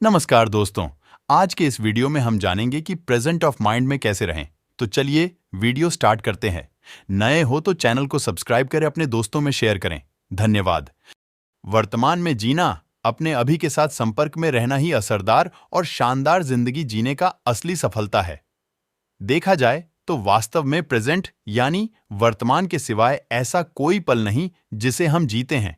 नमस्कार दोस्तों। आज के इस वीडियो में हम जानेंगे कि प्रेजेंट ऑफ माइंड में कैसे रहें। तो चलिए वीडियो स्टार्ट करते हैं। नए हो तो चैनल को सब्सक्राइब करें, अपने दोस्तों में शेयर करें। धन्यवाद। वर्तमान में जीना, अपने अभी के साथ संपर्क में रहना ही असरदार और शानदार जिंदगी जीने का असली सफलता है। देखा जाए तो वास्तव में प्रेजेंट यानी वर्तमान के सिवाय ऐसा कोई पल नहीं जिसे हम जीते हैं।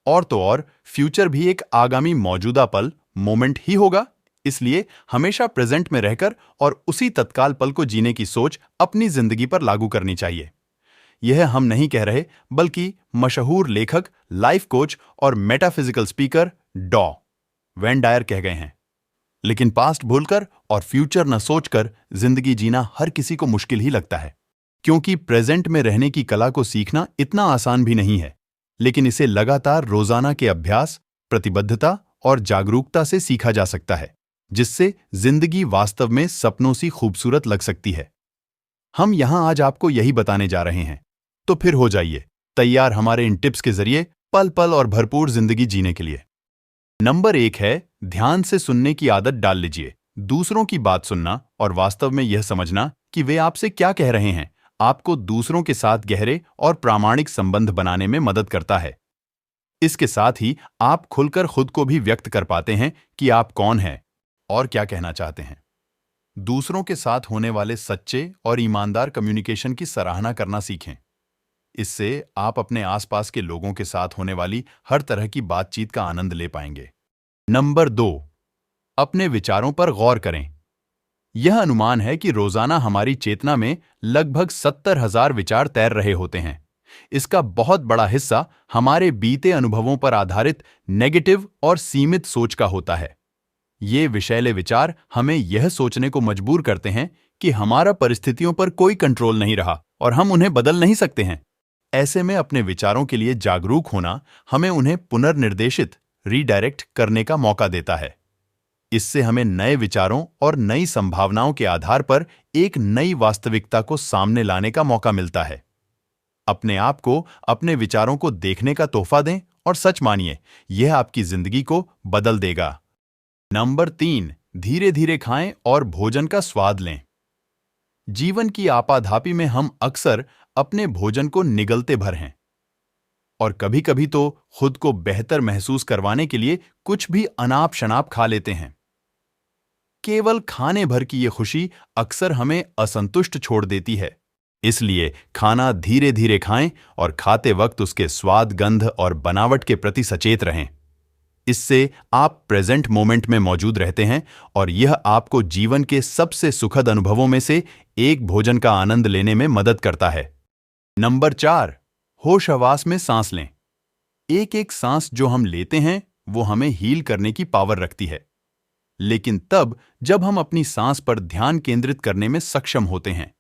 और तो और फ्यूचर भी एक आगामी मौजूदा पल मोमेंट ही होगा। इसलिए हमेशा प्रेजेंट में रहकर और उसी तत्काल पल को जीने की सोच अपनी जिंदगी पर लागू करनी चाहिए। यह हम नहीं कह रहे, बल्कि मशहूर लेखक, लाइफ कोच और मेटाफिजिकल स्पीकर डॉ वेन डायर कह गए हैं। लेकिन पास्ट भूलकर और फ्यूचर न सोचकर जिंदगी जीना हर किसी को मुश्किल ही लगता है, क्योंकि प्रेजेंट में रहने की कला को सीखना इतना आसान भी नहीं है। लेकिन इसे लगातार रोजाना के अभ्यास, प्रतिबद्धता और जागरूकता से सीखा जा सकता है, जिससे जिंदगी वास्तव में सपनों सी खूबसूरत लग सकती है। हम यहां आज आपको यही बताने जा रहे हैं। तो फिर हो जाइए तैयार हमारे इन टिप्स के जरिए पल पल और भरपूर जिंदगी जीने के लिए। नंबर 1 है, ध्यान से सुनने की आदत डाल लीजिए। दूसरों की बात सुनना और वास्तव में यह समझना कि वे आपसे क्या कह रहे हैं, आपको दूसरों के साथ गहरे और प्रामाणिक संबंध बनाने में मदद करता है। इसके साथ ही आप खुलकर खुद को भी व्यक्त कर पाते हैं कि आप कौन हैं और क्या कहना चाहते हैं। दूसरों के साथ होने वाले सच्चे और ईमानदार कम्युनिकेशन की सराहना करना सीखें। इससे आप अपने आसपास के लोगों के साथ होने वाली हर तरह की बातचीत का आनंद ले पाएंगे। नंबर 2, अपने विचारों पर गौर करें। यह अनुमान है कि रोजाना हमारी चेतना में लगभग 70,000 विचार तैर रहे होते हैं। इसका बहुत बड़ा हिस्सा हमारे बीते अनुभवों पर आधारित नेगेटिव और सीमित सोच का होता है। ये विषैले विचार हमें यह सोचने को मजबूर करते हैं कि हमारा परिस्थितियों पर कोई कंट्रोल नहीं रहा और हम उन्हें बदल नहीं सकते हैं। ऐसे में अपने विचारों के लिए जागरूक होना हमें उन्हें पुनर्निर्देशित, रीडायरेक्ट करने का मौका देता है। इससे हमें नए विचारों और नई संभावनाओं के आधार पर एक नई वास्तविकता को सामने लाने का मौका मिलता है। अपने आप को अपने विचारों को देखने का तोहफा दें और सच मानिए, यह आपकी जिंदगी को बदल देगा। नंबर 3, धीरे धीरे खाएं और भोजन का स्वाद लें। जीवन की आपाधापी में हम अक्सर अपने भोजन को निगलते भर हैं और कभी कभी तो खुद को बेहतर महसूस करवाने के लिए कुछ भी अनाप शनाप खा लेते हैं। केवल खाने भर की ये खुशी अक्सर हमें असंतुष्ट छोड़ देती है। इसलिए खाना धीरे धीरे खाएं और खाते वक्त उसके स्वाद, गंध और बनावट के प्रति सचेत रहें। इससे आप प्रेजेंट मोमेंट में मौजूद रहते हैं और यह आपको जीवन के सबसे सुखद अनुभवों में से एक भोजन का आनंद लेने में मदद करता है। नंबर 4, होश हवास में सांस लें। एक एक सांस जो हम लेते हैं वो हमें हील करने की पावर रखती है, लेकिन तब जब हम अपनी सांस पर ध्यान केंद्रित करने में सक्षम होते हैं।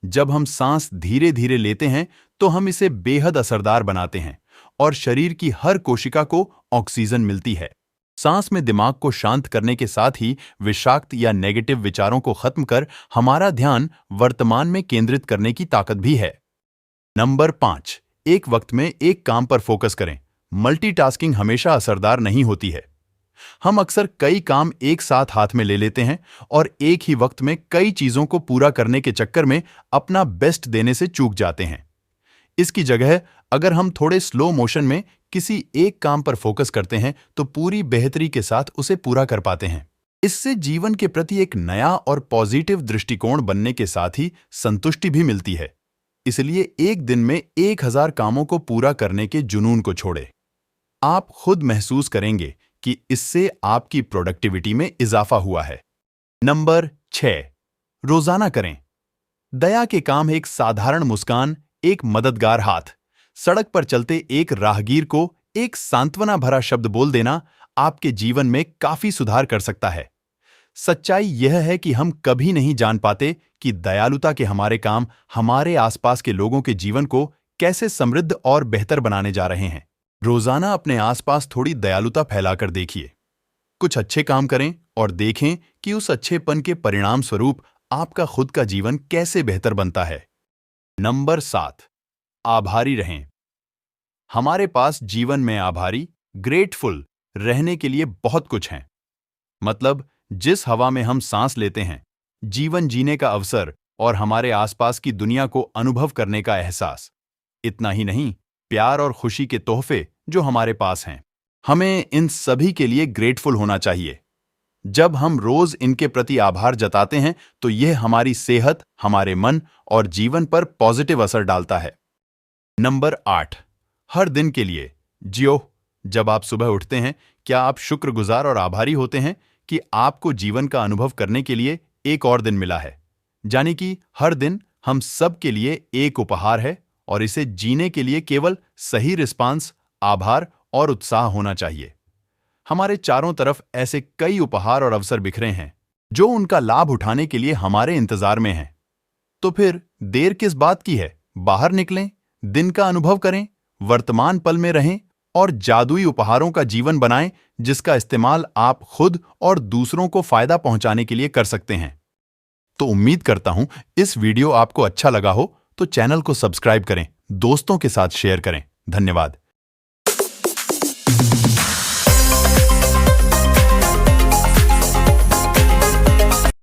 जब हम सांस धीरे धीरे लेते हैं तो हम इसे बेहद असरदार बनाते हैं और शरीर की हर कोशिका को ऑक्सीजन मिलती है। सांस में दिमाग को शांत करने के साथ ही विषाक्त या नेगेटिव विचारों को खत्म कर हमारा ध्यान वर्तमान में केंद्रित करने की ताकत भी है। नंबर 5, एक वक्त में एक काम पर फोकस करें। मल्टीटास्किंग हमेशा असरदार नहीं होती है। हम अक्सर कई काम एक साथ हाथ में ले लेते हैं और एक ही वक्त में कई चीजों को पूरा करने के चक्कर में अपना बेस्ट देने से चूक जाते हैं। इसकी जगह अगर हम थोड़े स्लो मोशन में किसी एक काम पर फोकस करते हैं तो पूरी बेहतरी के साथ उसे पूरा कर पाते हैं। इससे जीवन के प्रति एक नया और पॉजिटिव दृष्टिकोण बनने के साथ ही संतुष्टि भी मिलती है। इसलिए एक दिन में 1000 कामों को पूरा करने के जुनून को छोड़ें। आप खुद महसूस करेंगे कि इससे आपकी प्रोडक्टिविटी में इजाफा हुआ है। नंबर 6, रोजाना करें। दया के काम, एक साधारण मुस्कान, एक मददगार हाथ, सड़क पर चलते एक राहगीर को एक सांत्वना भरा शब्द बोल देना आपके जीवन में काफी सुधार कर सकता है। सच्चाई यह है कि हम कभी नहीं जान पाते कि दयालुता के हमारे काम हमारे आसपास के लोगों के जीवन को कैसे समृद्ध और बेहतर बनाने जा रहे हैं। रोजाना अपने आसपास थोड़ी दयालुता फैलाकर देखिए। कुछ अच्छे काम करें और देखें कि उस अच्छेपन के परिणाम स्वरूप आपका खुद का जीवन कैसे बेहतर बनता है। नंबर 7, आभारी रहें। हमारे पास जीवन में आभारी, ग्रेटफुल रहने के लिए बहुत कुछ है। मतलब जिस हवा में हम सांस लेते हैं, जीवन जीने का अवसर और हमारे आसपास की दुनिया को अनुभव करने का एहसास। इतना ही नहीं, प्यार और खुशी के तोहफे जो हमारे पास हैं, हमें इन सभी के लिए ग्रेटफुल होना चाहिए। जब हम रोज इनके प्रति आभार जताते हैं तो यह हमारी सेहत, हमारे मन और जीवन पर पॉजिटिव असर डालता है। नंबर 8, हर दिन के लिए जियो। जब आप सुबह उठते हैं, क्या आप शुक्रगुजार और आभारी होते हैं कि आपको जीवन का अनुभव करने के लिए एक और दिन मिला है? यानी कि हर दिन हम सब के लिए एक उपहार है और इसे जीने के लिए केवल सही रिस्पांस, आभार और उत्साह होना चाहिए। हमारे चारों तरफ ऐसे कई उपहार और अवसर बिखरे हैं जो उनका लाभ उठाने के लिए हमारे इंतजार में हैं। तो फिर देर किस बात की है? बाहर निकलें, दिन का अनुभव करें, वर्तमान पल में रहें और जादुई उपहारों का जीवन बनाएं जिसका इस्तेमाल आप खुद और दूसरों को फायदा पहुंचाने के लिए कर सकते हैं। तो उम्मीद करता हूं इस वीडियो आपको अच्छा लगा हो तो चैनल को सब्सक्राइब करें, दोस्तों के साथ शेयर करें। धन्यवाद।